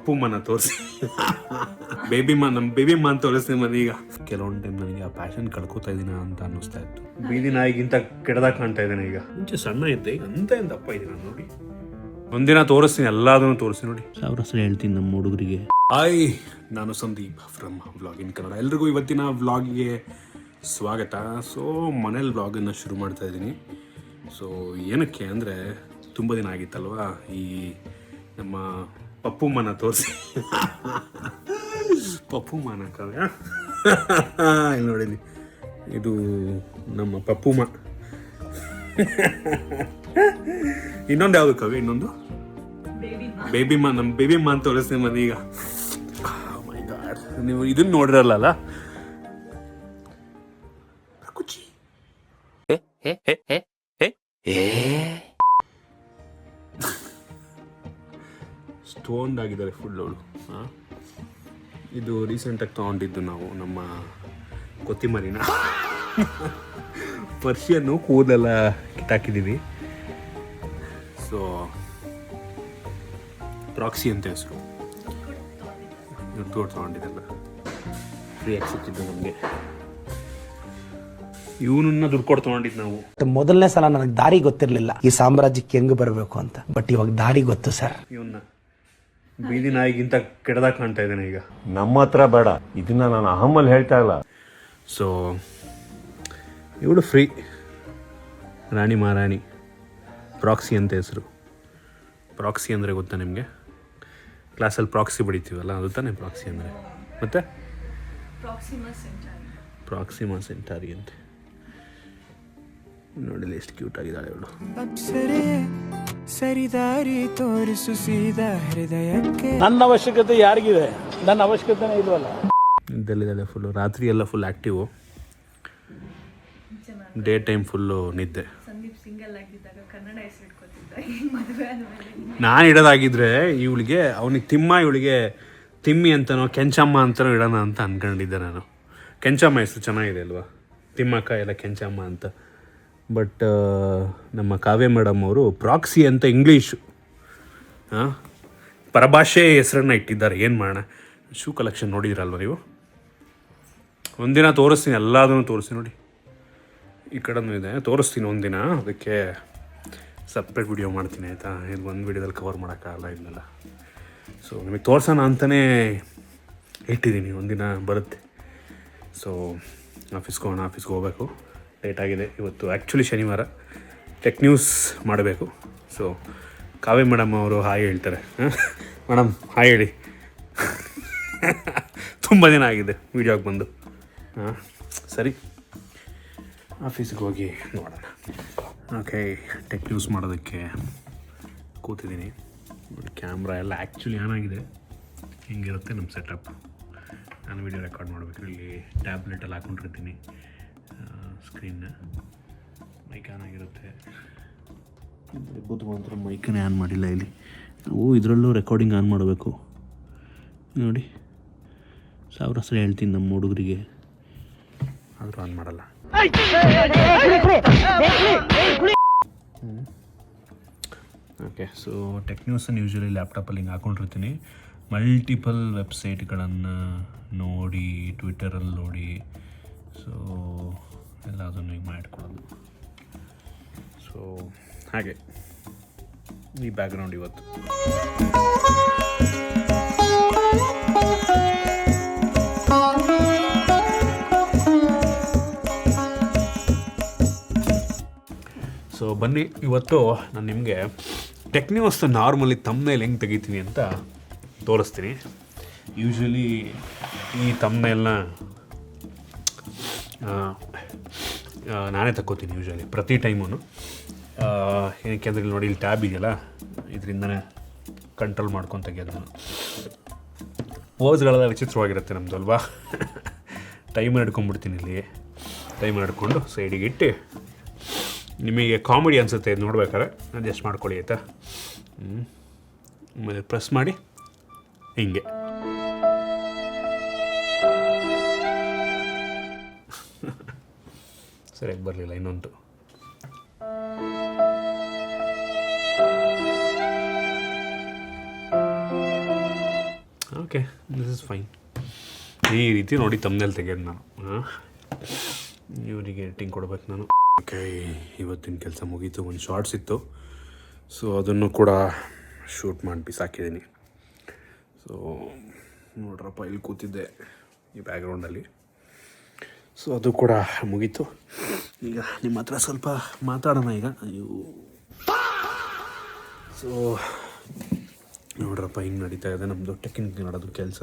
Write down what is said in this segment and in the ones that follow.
ಪಪ್ಪುಮ್ಮನ ತೋರಿಸಿ ನಮ್ಮ ಬೇಬಿಮ್ಮ ಅಂತ ತೋರಿಸ್ತೀನಿ ಮನೆ. ಈಗ ಕೆಲವೊಂದು ಟೈಮ್ ನನಗೆ ಆ ಪ್ಯಾಷನ್ ಕಳ್ಕೊತಾ ಇದ್ದೀನ ಅಂತ ಅನ್ನಿಸ್ತಾ ಇತ್ತು. ಬೀದಿ ನಾಯಿಗಿಂತ ಕೆಡದಾಗ ಕಾಣ್ತಾ ಇದ್ದೇನೆ ಈಗ. ಮುಂಚೆ ಸಣ್ಣ ಇದ್ದೆ, ಈಗ ಅಂತ ಏನು ದಪ್ಪ ಇದ್ದೀನಿ ನೋಡಿ. ಒಂದಿನ ತೋರಿಸ್ತೀನಿ, ಎಲ್ಲದನ್ನು ತೋರಿಸ್ತೀನಿ ನೋಡಿ. ಸಾವಿರ ಸಲ ಹೇಳ್ತೀನಿ ನಮ್ಮ ಹುಡುಗರಿಗೆ. ಹಾಯ್, ನಾನು ಸಂದೀಪ್ ಫ್ರಮ್ ವ್ಲಾಗ್ ಇನ್ ಕನ್ನಡ. ಎಲ್ರಿಗೂ ಇವತ್ತಿನ ವ್ಲಾಗ್ಗೆ ಸ್ವಾಗತ. ಸೊ ಮನೇಲಿ ವ್ಲಾಗನ್ನು ಶುರು ಮಾಡ್ತಾ ಇದ್ದೀನಿ. ಸೊ ಏನಕ್ಕೆ ಅಂದರೆ ತುಂಬ ದಿನ ಆಗಿತ್ತಲ್ವಾ ಈ ನಮ್ಮ ಪಪ್ಪುಮ್ಮನ ತೋರಿಸಿ. ಪಪ್ಪುಮ್ಮನ ಕಾವ್ಯ ಇಲ್ಲಿ ನೋಡಿಲಿ, ಇದು ನಮ್ಮ ಪಪ್ಪುಮ್ಮ. ಇನ್ನೊಂದು ಯಾವುದು ಕವಿ? ಇನ್ನೊಂದು ಬೇಬಿಮ್ಮ. ನಮ್ಮ ಬೇಬಿಮ್ಮ ಅಂತ ತೋರಿಸ್ತೀನಿ ಮನೆ. ಈಗ ಮೈ ಗಾಡ್, ನೀವು ಇದನ್ನ ನೋಡಿರಲ್ಲ ಕುಚಿ. ಸ್ಟೋನ್ಡ್ ಆಗಿದ್ದಾರೆ ಫುಲ್ ಅವಳು. ಇದು ರೀಸೆಂಟಾಗಿ ತೊಗೊಂಡಿದ್ದು ನಾವು ನಮ್ಮ ಕೊತ್ತಿಮರಿನ. ಪರ್ಷಿಯನ್ನು ಕೂದಲೆಲ್ಲ ಕಿತ್ತಾಕಿದ್ದೀವಿ. ಸೊ ಪ್ರಾಕ್ಸಿ ಅಂತ ಹೆಸರು. ತೋಟ ತೊಗೊಂಡಿದ್ದೆಲ್ಲ ಫ್ರೀಯಾಗಿ ಸಿಕ್ಕಿದ್ದು ನಮಗೆ. ಇವನನ್ನ ದುಡ್ಡು ಕೊಟ್ಟು ತೊಗೊಂಡಿದ್ದು ನಾವು. ಮೊದಲನೇ ಸಲ ನನಗೆ ದಾರಿ ಗೊತ್ತಿರಲಿಲ್ಲ ಈ ಸಾಮ್ರಾಜ್ಯಕ್ಕೆ ಹೆಂಗ್ ಬರಬೇಕು ಅಂತ. ಬಟ್ ಇವಾಗ ದಾರಿ ಗೊತ್ತು ಸರ್. ಇವನ್ನ ಬೀದಿ ನಾಯಿಗಿಂತ ಕೆಡದಾಗ ಕಾಣ್ತಾ ಇದ್ದೇನೆ ಈಗ. ನಮ್ಮ ಹತ್ರ ಬೇಡ, ಇದನ್ನ ನಾನು ಅಹಮಲ್ಲಿ ಹೇಳ್ತಾ ಇಲ್ಲ. ಸೊ ಇವಳು ಫ್ರೀ ರಾಣಿ ಮಹಾರಾಣಿ. ಪ್ರಾಕ್ಸಿ ಅಂತ ಹೆಸರು. ಪ್ರಾಕ್ಸಿ ಅಂದರೆ ಗೊತ್ತಾ ನಿಮಗೆ? ಕ್ಲಾಸಲ್ಲಿ ಪ್ರಾಕ್ಸಿ ಬಡಿತೀವಲ್ಲ, ಅದು ತಾನೇ ಪ್ರಾಕ್ಸಿ ಅಂದರೆ. ಮತ್ತೆ ಪ್ರಾಕ್ಸಿಮಾ ಸೆಂಟಾರಿ ಅಂತ ನೋಡಿಲ್ಲ, ಎಷ್ಟು ಕ್ಯೂಟ್ ಆಗಿದ್ದಾಳೆ ಅವಳು. ಸರಿದಾರಿ ತೋರಿಸು ಸೀದಾ ಹೃದಯಕ್ಕೆ. ನನ್ನ ಅವಶ್ಯಕತೆ ಯಾರಿಗಿದೆ? ನನ್ನ ಅವಶ್ಯಕತೆನೇ ಇಲ್ವಲ್ಲ. ಇದ್ದಲ್ಲಿದ್ದಾಳೆ ಫುಲ್ಲು. ರಾತ್ರಿ ಎಲ್ಲ full active, day time full ನಿದ್ದೆ. ನಾನು ಇಡೋದಾಗಿದ್ರೆ ಇವಳಿಗೆ, ಅವನಿಗೆ ತಿಮ್ಮ, ಇವಳಿಗೆ ತಿಮ್ಮಿ ಅಂತನೋ ಕೆಂಚಮ್ಮ ಅಂತನೋ ಇಡೋಣ ಅಂತ ಅಂದ್ಕೊಂಡಿದ್ದೆ ನಾನು. ಕೆಂಚಮ್ಮ ಹೆಸರು ಚೆನ್ನಾಗಿದೆ ಅಲ್ವಾ, ತಿಮ್ಮಕ್ಕ ಎಲ್ಲ ಕೆಂಚಮ್ಮ ಅಂತ. ಬಟ್ ನಮ್ಮ ಕಾವ್ಯ ಮೇಡಮ್ ಅವರು ಪ್ರಾಕ್ಸಿ ಅಂತ ಇಂಗ್ಲೀಷು ಪರಭಾಷೆ ಹೆಸರನ್ನು ಇಟ್ಟಿದ್ದಾರೆ. ಏನು ಮಾಡೋಣ. ಶೂ ಕಲೆಕ್ಷನ್ ನೋಡಿದಿರಲ್ವ ನೀವು? ಒಂದಿನ ತೋರಿಸ್ತೀನಿ, ಎಲ್ಲದನ್ನು ತೋರಿಸ್ತೀನಿ ನೋಡಿ. ಈ ಕಡೆನೂ ಇದೆ, ತೋರಿಸ್ತೀನಿ ಒಂದಿನ. ಅದಕ್ಕೆ ಸಪ್ರೇಟ್ ವಿಡಿಯೋ ಮಾಡ್ತೀನಿ ಆಯಿತಾ? ಇದು ಒಂದು ವಿಡಿಯೋದಲ್ಲಿ ಕವರ್ ಮಾಡೋಕ್ಕಾಗಲ್ಲ ಇದನ್ನೆಲ್ಲ. ಸೊ ನಿಮಗೆ ತೋರಿಸೋಣ ಅಂತಲೇ ಇಟ್ಟಿದ್ದೀನಿ, ಒಂದಿನ ಬರುತ್ತೆ. ಸೊ ಆಫೀಸ್ಗೆ ಹೋಗಬೇಕು, ಲೇಟ್ ಆಗಿದೆ ಇವತ್ತು. ಆ್ಯಕ್ಚುಲಿ ಶನಿವಾರ ಟೆಕ್ ನ್ಯೂಸ್ ಮಾಡಬೇಕು. ಸೊ ಕಾವ್ಯ ಮೇಡಮ್ ಅವರು ಹಾಯ್ ಹೇಳ್ತಾರೆ. ಮೇಡಮ್ ಹಾಯ್ ಹೇಳಿ. ತುಂಬ ದಿನ ಆಗಿದೆ ವೀಡಿಯೋಗೆ ಬಂದು. ಸರಿ, ಆಫೀಸಿಗೆ ಹೋಗಿ ನೋಡೋಣ. ಓಕೆ, ಟೆಕ್ ನ್ಯೂಸ್ ಮಾಡೋದಕ್ಕೆ ಕೂತಿದ್ದೀನಿ. ಕ್ಯಾಮ್ರಾ ಎಲ್ಲ ಆ್ಯಕ್ಚುಲಿ ಆನ್ ಆಗಿದೆ. ಹಿಂಗಿರುತ್ತೆ ನಮ್ಮ ಸೆಟಪ್. ನಾನು ವೀಡಿಯೋ ರೆಕಾರ್ಡ್ ಮಾಡಬೇಕು. ಇಲ್ಲಿ ಟ್ಯಾಬ್ಲೆಟಲ್ಲಿ ಹಾಕ್ಕೊಂಡಿರ್ತೀನಿ ಸ್ಕ್ರೀನ್ನ. ಮೈಕ್ ಆನ್ ಆಗಿರುತ್ತೆ. ಬುದ್ಧಿವಂತರು ಮೈಕನ್ನೇ ಆನ್ ಮಾಡಿಲ್ಲ ಇಲ್ಲಿ. ನಾವು ಇದರಲ್ಲೂ ರೆಕಾರ್ಡಿಂಗ್ ಆನ್ ಮಾಡಬೇಕು ನೋಡಿ. ಸಾವಿರ ಸಲ ಹೇಳ್ತೀನಿ ನಮ್ಮ ಹುಡುಗರಿಗೆ, ಆದರೂ ಆನ್ ಮಾಡಲ್ಲ. ಓಕೆ, ಸೊ ಟೆಕ್ ನ್ಯೂಸನ್ನು ಯೂಶ್ವಲಿ ಲ್ಯಾಪ್ಟಾಪಲ್ಲಿ ಹಿಂಗೆ ಹಾಕ್ಕೊಂಡಿರ್ತೀನಿ. ಮಲ್ಟಿಪಲ್ ವೆಬ್ಸೈಟ್ಗಳನ್ನು ನೋಡಿ, ಟ್ವಿಟರಲ್ಲಿ ನೋಡಿ, ಸೊ ಎಲ್ಲ ಅದನ್ನು ಈಗ ಮಾಡಿಕೊಡೋದು. ಸೊ ಹಾಗೆ ಈ ಬ್ಯಾಕ್ಗ್ರೌಂಡ್ ಇವತ್ತು. ಸೊ ಬನ್ನಿ, ಇವತ್ತು ನಾನು ನಿಮಗೆ ಟೆಕ್ ನ್ಯೂಸ್ ನಾರ್ಮಲಿ ತಮ್ನೇಲ್ ಹೆಂಗೆ ತೆಗಿತೀನಿ ಅಂತ ತೋರಿಸ್ತೀನಿ. ಯೂಶ್ವಲಿ ಈ ತಮ್ನೇಲ್ನ ನಾನೇ ತಗೋತೀನಿ ಯೂಶ್ವಲಿ ಪ್ರತಿ ಟೈಮೂ. ಏನಕ್ಕೆ ಅಂದರೆ ಇಲ್ಲಿ ನೋಡಿ, ಇಲ್ಲಿ ಟ್ಯಾಬ್ ಇದೆಯಲ್ಲ, ಇದರಿಂದನೇ ಕಂಟ್ರೋಲ್ ಮಾಡ್ಕೊಂಡು ತೆಗಿಯೋದು ನಾನು. ಪೋಸ್ಗಳೆಲ್ಲ ವಿಚಿತ್ರವಾಗಿರುತ್ತೆ ನಮ್ಮದು ಅಲ್ವಾ. ಟೈಮರ್ ಹಿಡ್ಕೊಂಡ್ಬಿಡ್ತೀನಿ ಇಲ್ಲಿ. ಟೈಮರ್ ಹಿಡ್ಕೊಂಡು ಸೈಡಿಗೆ ಇಟ್ಟು, ನಿಮಗೆ ಕಾಮಿಡಿ ಅನಿಸುತ್ತೆ ಇದು ನೋಡ್ಬೇಕಾದ್ರೆ ಅಡ್ಜಸ್ಟ್ ಮಾಡ್ಕೊಳ್ಳಿ ಆಯಿತಾ. ಆಮೇಲೆ ಪ್ರೆಸ್ ಮಾಡಿ ಹಿಂಗೆ. ಸರಿಯಾಗಿ ಬರಲಿಲ್ಲ ಇನ್ನೊಂದು. Okay, this is fine. ಈ ರೀತಿ ನೋಡಿ ತಮ್ಮನೇಲಿ ತೆಗೆಯೋದು ನಾನು. ಇವರಿಗೆ ಎಡಿಟಿಂಗ್ ಕೊಡ್ಬೇಕು ನಾನು. ಓಕೆ, ಇವತ್ತಿನ ಕೆಲಸ ಮುಗೀತು. ಒಂದು ಶಾರ್ಟ್ಸ್ ಇತ್ತು, ಸೊ ಅದನ್ನು ಕೂಡ ಶೂಟ್ ಮಾಡಿ ಬಿಸಾಕಿದ್ದೀನಿ. ಸೊ ನೋಡ್ರಪ್ಪ, ಇಲ್ಲಿ ಕೂತಿದ್ದೆ ಈ ಬ್ಯಾಕ್ಗ್ರೌಂಡಲ್ಲಿ. ಸೊ ಅದು ಕೂಡ ಮುಗೀತು. ಈಗ ನಿಮ್ಮ ಹತ್ರ ಸ್ವಲ್ಪ ಮಾತಾಡೋಣ ಈಗ. ಸೊ ನೋಡ್ರಪ್ಪ, ಹಿಂಗೆ ನಡೀತಾ ಇದೆ ನಮ್ಮದು ಟೆಕ್ನಿಕ್ ಮಾಡೋದು ಕೆಲಸ.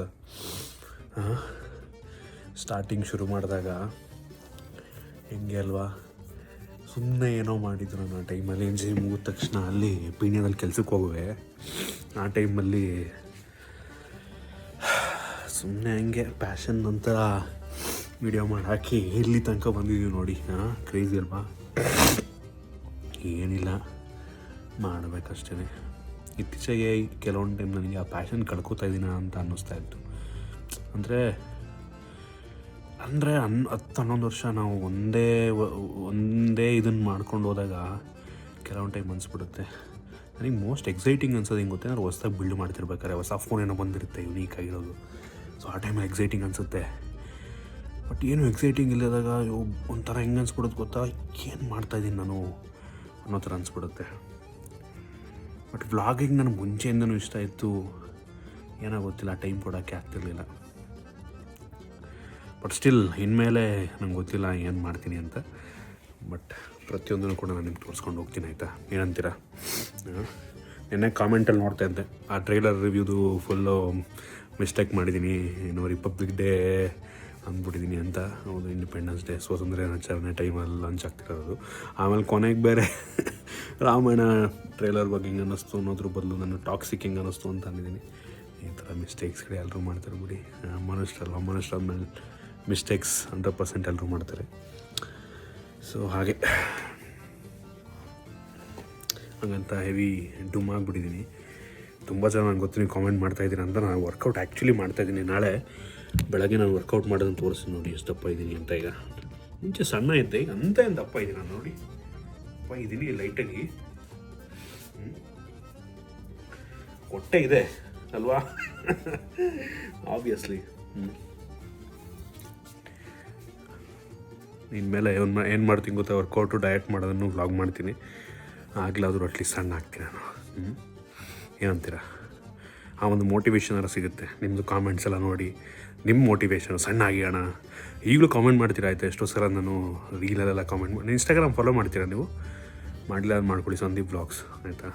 ಸ್ಟಾರ್ಟಿಂಗ್ ಶುರು ಮಾಡಿದಾಗ ಹೆಂಗೆ ಅಲ್ವಾ, ಸುಮ್ಮನೆ ಏನೋ ಮಾಡಿದ್ರು ನಾನು. ಆ ಟೈಮಲ್ಲಿ ಇಂಜಿನಿಯರಿಂಗ್ ಮುಗಿದ ತಕ್ಷಣ ಅಲ್ಲಿ ಪೀಣ್ಯದಲ್ಲಿ ಕೆಲ್ಸಕ್ಕೆ ಹೋಗುವೆ. ಆ ಟೈಮಲ್ಲಿ ಸುಮ್ಮನೆ ಹಂಗೆ ಪ್ಯಾಷನ್ ನಂತರ ವಿಡಿಯೋ ಮಾಡಿ ಹಾಕಿ ಇಲ್ಲಿ ತನಕ ಬಂದಿದ್ದೀವಿ ನೋಡಿ. ಕ್ರೇಜಿ ಅಲ್ವಾ? ಏನಿಲ್ಲ, ಮಾಡಬೇಕಷ್ಟೇ. ಇತ್ತೀಚೆಗೆ ಕೆಲವೊಂದು ಟೈಮ್ ನನಗೆ ಆ ಪ್ಯಾಷನ್ ಕಳ್ಕೊತಾ ಇದ್ದೀನ ಅಂತ ಅನ್ನಿಸ್ತಾ ಇತ್ತು. ಅಂದರೆ 10-11 ವರ್ಷ ನಾವು ಒಂದೇ ಇದನ್ನು ಮಾಡ್ಕೊಂಡು ಹೋದಾಗ ಕೆಲವೊಂದು ಟೈಮ್ ಅನಿಸ್ಬಿಡುತ್ತೆ. ನನಗೆ ಮೋಸ್ಟ್ ಎಕ್ಸೈಟಿಂಗ್ ಅನ್ಸೋದು ಹೆಂಗೆ ಗೊತ್ತೆ, ಅಂದರೆ ಹೊಸ್ದಾಗಿ ಬಿಲ್ಡ್ ಮಾಡ್ತಿರ್ಬೇಕಾದ್ರೆ ಹೊಸ ಫೋನ್ ಏನೋ ಬಂದಿರುತ್ತೆ ಯುನೀಕ್ ಆಗಿರೋದು. ಸೊ ಆ ಟೈಮಲ್ಲಿ ಎಕ್ಸೈಟಿಂಗ್ ಅನಿಸುತ್ತೆ. ಬಟ್ ಏನು ಎಕ್ಸೈಟಿಂಗ್ ಇಲ್ಲದಾಗ ಒಂಥರ ಹೆಂಗೆ ಅನ್ಸ್ಬಿಡುತ್ತೆ ಗೊತ್ತಾ, ಏನು ಮಾಡ್ತಾಯಿದ್ದೀನಿ ನಾನು ಅನ್ನೋ ಥರ ಅನಿಸ್ಬಿಡುತ್ತೆ. ಬಟ್ ವ್ಲಾಗಿಂಗ್ ನನಗೆ ಮುಂಚೆಯಿಂದನೂ ಇಷ್ಟ ಇತ್ತು. ಏನೋ ಗೊತ್ತಿಲ್ಲ, ಟೈಮ್ ಕೊಡೋಕ್ಕೆ ಆಗ್ತಿರ್ಲಿಲ್ಲ. ಬಟ್ ಸ್ಟಿಲ್ ಇನ್ಮೇಲೆ ನಂಗೆ ಗೊತ್ತಿಲ್ಲ ಏನು ಮಾಡ್ತೀನಿ ಅಂತ. ಬಟ್ ಪ್ರತಿಯೊಂದನ್ನು ಕೂಡ ನಾನು ನಿಮ್ಗೆ ತೋರಿಸ್ಕೊಂಡು ಹೋಗ್ತೀನಿ, ಆಯಿತಾ? ಏನಂತೀರಾ? ನೆನ್ನೆ ಕಾಮೆಂಟಲ್ಲಿ ನೋಡ್ತಾ ಇದ್ದೆ, ಆ ಟ್ರೈಲರ್ ರಿವ್ಯೂದು ಫುಲ್ಲು ಮಿಸ್ಟೇಕ್ ಮಾಡಿದ್ದೀನಿ, ಏನೋ ರಿಪಬ್ಲಿಕ್ ಡೇ ಅಂದ್ಬಿಟ್ಟಿದ್ದೀನಿ ಅಂತ. ಹೌದು, ಇಂಡಿಪೆಂಡೆನ್ಸ್ ಡೇ, ಸ್ವಾತಂತ್ರ್ಯ ದಿನಾಚರಣೆ ಟೈಮಲ್ಲಿ ಲಾಂಚ್ ಆಗ್ತಿರೋದು. ಆಮೇಲೆ ಕೊನೆಗೆ ಬೇರೆ ರಾಮಾಯಣ ಟ್ರೈಲರ್ ಬಗ್ಗೆ ಹಿಂಗೆ ಅನ್ನಿಸ್ತು ಅನ್ನೋದ್ರ ಬದಲು ನಾನು ಟಾಕ್ಸಿಕ್ ಹಿಂಗೆ ಅನ್ನಿಸ್ತು ಅಂತ ಅಂದಿದ್ದೀನಿ. ಈ ಥರ ಮಿಸ್ಟೇಕ್ಸ್ಗಳು ಎಲ್ಲರೂ ಮಾಡ್ತಾರೆ ಬಿಡಿ. ಮನುಷ್ಯರಾದ್ಮೇಲೆ ಮಿಸ್ಟೇಕ್ಸ್ 100% ಎಲ್ಲರೂ ಮಾಡ್ತಾರೆ. ಸೊ ಹಾಗಂತ ಹೆವಿ ಡುಮ್ ಆಗಿಬಿಟ್ಟಿದ್ದೀನಿ. ತುಂಬ ಜನ ನನಗೆ ಗೊತ್ತು ನೀವು ಕಾಮೆಂಟ್ ಮಾಡ್ತಾಯಿದ್ದೀನಿ ಅಂತ. ನಾನು ವರ್ಕೌಟ್ ಆ್ಯಕ್ಚುಲಿ ಮಾಡ್ತಾಯಿದ್ದೀನಿ. ನಾಳೆ ಬೆಳಗ್ಗೆ ನಾನು ವರ್ಕೌಟ್ ಮಾಡೋದನ್ನು ತೋರಿಸ್ತೀನಿ ನೋಡಿ ಎಷ್ಟು ದಪ್ಪ ಇದ್ದೀನಿ ಅಂತ. ಈಗ ಮುಂಚೆ ಸಣ್ಣ ಇದ್ದೆ, ಈಗ ಅಂತ ಏನು ದಪ್ಪ ಇದ್ದೀನಿ ನಾನು ನೋಡಿ. ದಪ್ಪ ಇದ್ದೀನಿ ಲೈಟಾಗಿ. ಹೊಟ್ಟೆ ಇದೆ ಅಲ್ವಾ? ಆಬ್ವಿಯಸ್ಲಿ. ಇನ್ಮೇಲೆ ಏನು ಮಾಡ್ತೀನಿ ಗೊತ್ತಾ, ವರ್ಕೌಟು ಡಯಟ್ ಮಾಡೋದನ್ನು ವ್ಲಾಗ್ ಮಾಡ್ತೀನಿ. ಆಗಲಾದರೂ ಅಟ್ಲೀಸ್ಟ್ ಸಣ್ಣ ಆಗ್ತೀನಿ ನಾನು. ಏನಂತೀರ? ಆ ಒಂದು ಮೋಟಿವೇಶನ್ ಎಲ್ಲ ಸಿಗುತ್ತೆ. ನಿಮ್ಮದು ಕಾಮೆಂಟ್ಸ್ ಎಲ್ಲ ನೋಡಿ ನಿಮ್ಮ ಮೋಟಿವೇಶನ್ ಸಣ್ಣ ಆಗಿಯೋಣ. ಈಗಲೂ ಕಾಮೆಂಟ್ ಮಾಡ್ತೀರಾ ಆಯಿತಾ? ಎಷ್ಟೋ ಸಲ ನಾನು ರೀಲಲ್ಲೆಲ್ಲ ಕಾಮೆಂಟ್ ಮಾಡಿ. ಇನ್ಸ್ಟಾಗ್ರಾಮ್ ಫಾಲೋ ಮಾಡ್ತೀರಾ ನೀವು? ಮಾಡಲಿಲ್ಲ ಅದು ಮಾಡ್ಕೊಳ್ಳಿ, ಸಂದೀಪ್ ವ್ಲಾಗ್ಸ್ ಆಯಿತಾ?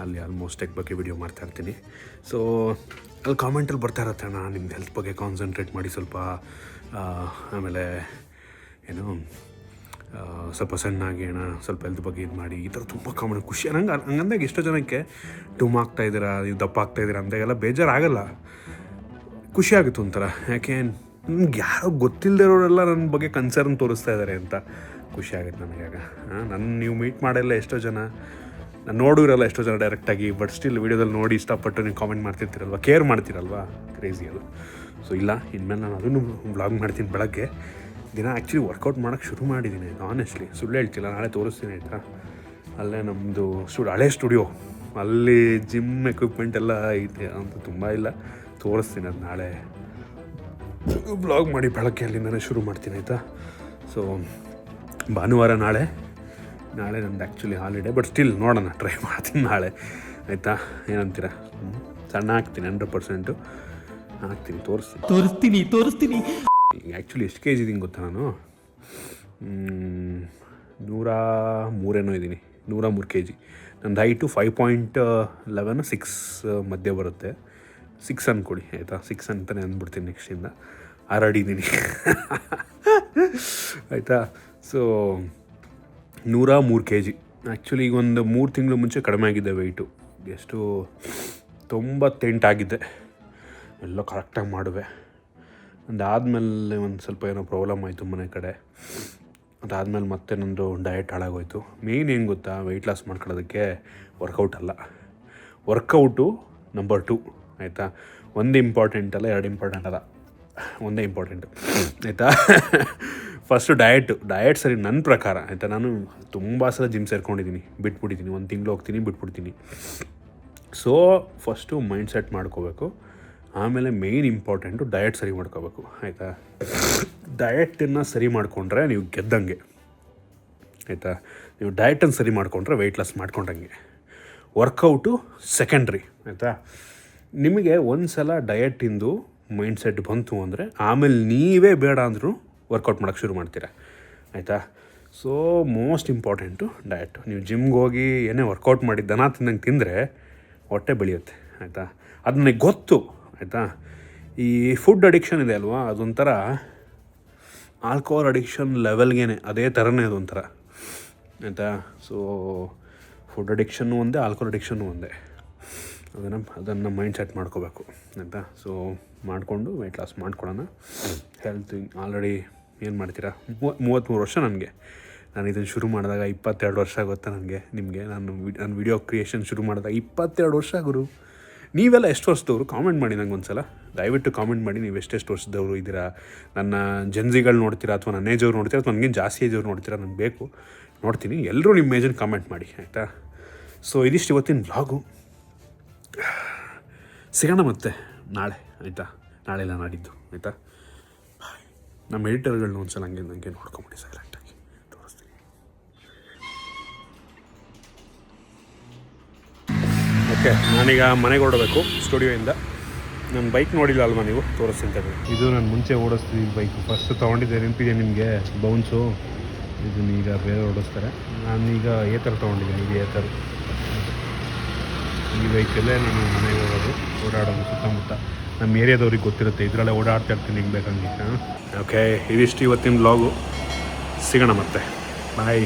ಅಲ್ಲಿ ಆಲ್ಮೋಸ್ಟ್ ಟೆಕ್ ಬಗ್ಗೆ ವಿಡಿಯೋ ಮಾಡ್ತಾಯಿರ್ತೀನಿ. ಸೊ ಅಲ್ಲಿ ಕಾಮೆಂಟಲ್ಲಿ ಬರ್ತಾ ಇರತ್ತೆ, ಅಣ್ಣ ನಿಮ್ದು ಹೆಲ್ತ್ ಬಗ್ಗೆ ಕಾನ್ಸಂಟ್ರೇಟ್ ಮಾಡಿ ಸ್ವಲ್ಪ, ಆಮೇಲೆ ಏನು ಸ್ವಲ್ಪ ಸಣ್ಣಾಗಿ ಅಣ್ಣ ಸ್ವಲ್ಪ ಹೆಲ್ತ್ ಬಗ್ಗೆ ಇದು ಮಾಡಿ, ಈ ಥರ ತುಂಬ ಕಾಮೆಂಟ್. ಖುಷಿ ಹಂಗಂದಾಗ ಎಷ್ಟೋ ಜನಕ್ಕೆ ಡುಮ್ ಆಗ್ತಾಯಿದ್ದೀರಾ, ನೀವು ದಪ್ಪ ಆಗ್ತಾಯಿದ್ದೀರಾ ಅಂದಾಗೆಲ್ಲ ಬೇಜಾರಾಗಲ್ಲ, ಖುಷಿ ಆಗುತ್ತೆ ಒಂಥರ. ಯಾಕೆ ನಮ್ಗೆ ಯಾರೋ ಗೊತ್ತಿಲ್ಲದಿರೋರೆಲ್ಲ ನನ್ನ ಬಗ್ಗೆ ಕನ್ಸರ್ನ್ ತೋರಿಸ್ತಾ ಇದ್ದಾರೆ ಅಂತ ಖುಷಿ ಆಗುತ್ತೆ ನನಗಾಗ. ನೀವು ಮೀಟ್ ಮಾಡಿಲ್ಲ ಎಷ್ಟೋ ಜನ, ನಾನು ನೋಡಿರಲ್ಲ ಎಷ್ಟೋ ಜನ ಡೈರೆಕ್ಟಾಗಿ. ಬಟ್ ಸ್ಟಿಲ್ ವೀಡಿಯೋದಲ್ಲಿ ನೋಡಿ ಇಷ್ಟಪಟ್ಟು ನೀವು ಕಾಮೆಂಟ್ ಮಾಡ್ತಿರ್ತೀರಲ್ವ, ಕೇರ್ ಮಾಡ್ತೀರಲ್ವ, ಕ್ರೇಜಿ ಅದು. ಸೊ ಇಲ್ಲ, ಇನ್ಮೇಲೆ ನಾನು ಅದನ್ನು ವ್ಲಾಗ್ ಮಾಡ್ತೀನಿ ಬೆಳಗ್ಗೆ ದಿನ. ಆ್ಯಕ್ಚುಲಿ ವರ್ಕೌಟ್ ಮಾಡೋಕ್ಕೆ ಶುರು ಮಾಡಿದ್ದೀನಿ ಆನೆಸ್ಟ್ಲಿ, ಸುಳ್ಳು ಹೇಳ್ತಿಲ್ಲ. ನಾಳೆ ತೋರಿಸ್ತೀನಿ ಆಯಿತಾ? ಅಲ್ಲೇ ನಮ್ಮದು ಹಳೆ ಸ್ಟುಡಿಯೋ, ಅಲ್ಲಿ ಜಿಮ್ ಎಕ್ವಿಪ್ಮೆಂಟ್ ಎಲ್ಲ ಐತೆ ಅಂತ. ತುಂಬ ಇಲ್ಲ, ತೋರಿಸ್ತೀನಿ ಅದು ನಾಳೆ ಬ್ಲಾಗ್ ಮಾಡಿ ಬೆಳಗ್ಗೆ ಅಲ್ಲಿಂದನೇ ಶುರು ಮಾಡ್ತೀನಿ ಆಯಿತಾ? ಸೊ ಭಾನುವಾರ ನಾಳೆ ನಂದು ಆ್ಯಕ್ಚುಲಿ ಹಾಲಿಡೇ. ಬಟ್ ಸ್ಟಿಲ್ ನೋಡೋಣ, ಟ್ರೈ ಮಾಡ್ತೀನಿ ನಾಳೆ ಆಯಿತಾ? ಏನಂತೀರ? ಸಣ್ಣ ಆಗ್ತೀನಿ, 100% ಆಗ್ತೀನಿ, ತೋರಿಸ್ತೀನಿ. ಆ್ಯಕ್ಚುಲಿ ಎಷ್ಟು ಕೆ ಜಿ ಇದ್ದೀನಿ ಗೊತ್ತಾ ನಾನು? 103 ಇದ್ದೀನಿ, 103 kg. ನಂದು ಹೈಟು 5.11 6 ಮಧ್ಯೆ ಬರುತ್ತೆ. 6 ಅಂದ್ಕೊಡಿ ಆಯಿತಾ? 6 ಅಂತಲೇ ಅಂದ್ಬಿಡ್ತೀನಿ ನೆಕ್ಸ್ಟಿಂದ. 6 ಅಡಿ ಇದ್ದೀನಿ ಆಯಿತಾ? So 103 kg. ಆ್ಯಕ್ಚುಲಿ ಈಗ ಒಂದು 3 ತಿಂಗಳು ಮುಂಚೆ ಕಡಿಮೆ ಆಗಿದ್ದೆ ವೆಯ್ಟು. ಎಷ್ಟು 98 ಆಗಿದ್ದೆ. ಎಲ್ಲ ಕರೆಕ್ಟಾಗಿ ಮಾಡುವೆ. ಅದಾದಮೇಲೆ ಒಂದು ಸ್ವಲ್ಪ ಏನೋ ಪ್ರಾಬ್ಲಮ್ ಆಯಿತು ಮನೆ ಕಡೆ. ಅದಾದಮೇಲೆ ಮತ್ತೆ ನಂದು ಡಯಟ್ ಹಾಳಾಗೋಯ್ತು. ಮೇನ್ ಏನು ಗೊತ್ತಾ, ವೆಯ್ಟ್ ಲಾಸ್ ಮಾಡ್ಕೊಳ್ಳೋದಕ್ಕೆ ವರ್ಕೌಟ್ ಅಲ್ಲ, ವರ್ಕೌಟು ನಂಬರ್ 2 ಆಯಿತಾ? ಒಂದು ಇಂಪಾರ್ಟೆಂಟ್ ಅಲ್ಲ, 2 ಇಂಪಾರ್ಟೆಂಟ್ ಅಲ್ಲ, ಒಂದೇ ಇಂಪಾರ್ಟೆಂಟು ಆಯಿತಾ? ಫಸ್ಟು ಡಯಟ್ ಸರಿ ನನ್ನ ಪ್ರಕಾರ ಆಯಿತಾ? ನಾನು ತುಂಬ ಸಲ ಜಿಮ್ ಸೇರ್ಕೊಂಡಿದ್ದೀನಿ, ಬಿಟ್ಬಿಟ್ಟಿದ್ದೀನಿ. 1 ತಿಂಗಳು ಹೋಗ್ತೀನಿ, ಬಿಟ್ಬಿಡ್ತೀನಿ. ಸೊ ಫಸ್ಟು ಮೈಂಡ್ ಸೆಟ್ ಮಾಡ್ಕೋಬೇಕು. ಆಮೇಲೆ ಮೇಯ್ನ್ ಇಂಪಾರ್ಟೆಂಟು ಡಯಟ್ ಸರಿ ಮಾಡ್ಕೋಬೇಕು, ಆಯಿತಾ. ಡಯಟನ್ನು ಸರಿ ಮಾಡಿಕೊಂಡ್ರೆ ನೀವು ಗೆದ್ದಂಗೆ, ಆಯಿತಾ. ನೀವು ಡಯಟನ್ನು ಸರಿ ಮಾಡಿಕೊಂಡ್ರೆ ವೆಯ್ಟ್ ಲಾಸ್ ಮಾಡ್ಕೊಂಡಂಗೆ. ವರ್ಕೌಟು ಸೆಕೆಂಡ್ರಿ, ಆಯಿತಾ. ನಿಮಗೆ ಒಂದು ಸಲ ಡಯಟಿಂದು ಮೈಂಡ್ಸೆಟ್ ಬಂತು ಅಂದರೆ ಆಮೇಲೆ ನೀವೇ ಬೇಡ ಅಂದರೂ ವರ್ಕೌಟ್ ಮಾಡೋಕ್ಕೆ ಶುರು ಮಾಡ್ತೀರಾ, ಆಯಿತಾ. So most important diet. ನೀವು ಜಿಮ್ಗೆ ಹೋಗಿ ಏನೇ ವರ್ಕೌಟ್ ಮಾಡಿ ದನ ತಿನ್ನಂಗೆ ತಿಂದರೆ ಹೊಟ್ಟೆ ಬೆಳೆಯುತ್ತೆ, ಆಯಿತಾ. ಅದು ನನಗೆ ಗೊತ್ತು, ಆಯಿತಾ. ಈ ಫುಡ್ ಅಡಿಕ್ಷನ್ ಇದೆ ಅಲ್ವಾ, ಅದೊಂಥರ ಆಲ್ಕೋಹಾಲ್ ಅಡಿಕ್ಷನ್ ಲೆವೆಲ್ಗೇನೆ, ಅದೇ ಥರನೇ ಅದೊಂಥರ, ಆಯಿತಾ. ಸೊ ಫುಡ್ ಅಡಿಕ್ಷನ್ನು ಒಂದೇ, ಆಲ್ಕೋಹಾಲ್ ಅಡಿಕ್ಷನ್ನು ಒಂದೇ. ಅದನ್ನು ಮೈಂಡ್ ಸೆಟ್ ಮಾಡ್ಕೋಬೇಕು, ಆಯಿತಾ. ಸೊ ಮಾಡಿಕೊಂಡು ವೆಯ್ಟ್ ಲಾಸ್ ಮಾಡ್ಕೊಳ್ಳೋಣ. ಹೆಲ್ತ್ ಆಲ್ರೆಡಿ ಏನು ಮಾಡ್ತೀರಾ, 33 ವರ್ಷ ನನಗೆ. ನಾನು ಇದನ್ನು ಶುರು ಮಾಡಿದಾಗ 22 ವರ್ಷ ಗೊತ್ತಾ ನನಗೆ, ನಿಮಗೆ. ನಾನು ವಿಡಿಯೋ ಕ್ರಿಯೇಷನ್ ಶುರು ಮಾಡಿದಾಗ 22 ವರ್ಷ ಗುರು. ನೀವೆಲ್ಲ ಎಷ್ಟು ವರ್ಷದವರು ಕಾಮೆಂಟ್ ಮಾಡಿ ನಂಗೆ ಒಂದು ಸಲ, ದಯವಿಟ್ಟು ಕಾಮೆಂಟ್ ಮಾಡಿ ನೀವು ಎಷ್ಟೆಷ್ಟು ವರ್ಷದವರು ಇದ್ದೀರಾ. ನನ್ನ ಜನ್ಸಿಗಳು ನೋಡ್ತೀರಾ ಅಥವಾ ನನ್ನ ಏಜವ್ರು ನೋಡ್ತೀರಾ ಅಥವಾ ನನಗೇನು ಜಾಸ್ತಿ ಏಜವ್ರು ನೋಡ್ತೀರಾ, ನನಗೆ ಬೇಕು, ನೋಡ್ತೀನಿ. ಎಲ್ಲರೂ ನಿಮ್ಮ ಏಜನ್ನು ಕಾಮೆಂಟ್ ಮಾಡಿ, ಆಯಿತಾ. ಸೊ ಇದಿಷ್ಟು ಇವತ್ತಿನ ವ್ಲಾಗು. ಸಿಗೋಣ ಮತ್ತೆ ನಾಳೆ, ಆಯಿತಾ. ನಾಳೆ ಇಲ್ಲ ನಾಡಿದ್ದು, ಆಯಿತಾ. ನಮ್ಮ ಎಡಿಟರ್ಗಳನ್ನ ಒಂದು ಸಲ ನನಗೆ ನೋಡ್ಕೊಂಬಿಡಿ, ಸೈಲೆಂಟಾಗಿ ತೋರಿಸ್ತೀನಿ. ಓಕೆ, ನಾನೀಗ ಮನೆಗೆ ಹೊರಡಬೇಕು ಸ್ಟುಡಿಯೋಯಿಂದ. ನನ್ನ ಬೈಕ್ ನೋಡಿಲ್ಲ ಅಲ್ವಾ ನೀವು, ತೋರಿಸ್ತೀನಿ ತಗೊಳ್ಳಿ. ಇದು ನಾನು ಮುಂಚೆ ಓಡಿಸ್ತೀನಿ ಬೈಕು. ಫಸ್ಟ್ ತೊಗೊಂಡಿದ್ದೆ, ನೆನಪಿದೆ ನಿಮಗೆ, ಬೌನ್ಸು. ಇದನ್ನೀಗ ಬೇರೆ ಓಡಿಸ್ತಾರೆ. ನಾನೀಗ ಏತರ್ ತೊಗೊಂಡಿದ್ದೀನಿ, ಇದು ಏತರ್. ಈ ಬೈಕಲ್ಲೇ ನಾನು ಮನೆಗೆ ಓಡಾಡೋದು ಸುತ್ತಮುತ್ತ. ನಮ್ಮ ಏರಿಯಾದವ್ರಿಗೆ ಗೊತ್ತಿರುತ್ತೆ, ಇದರಲ್ಲೇ ಓಡಾಡ್ತಾ ಇರ್ತೀನಿ ಹಿಂಗೆ ಬೇಕಂಗೆ. ಓಕೆ, ಇದಿಷ್ಟು ಇವತ್ತಿನ ವ್ಲಾಗು. ಸಿಗೋಣ ಮತ್ತೆ, ಬಾಯ್.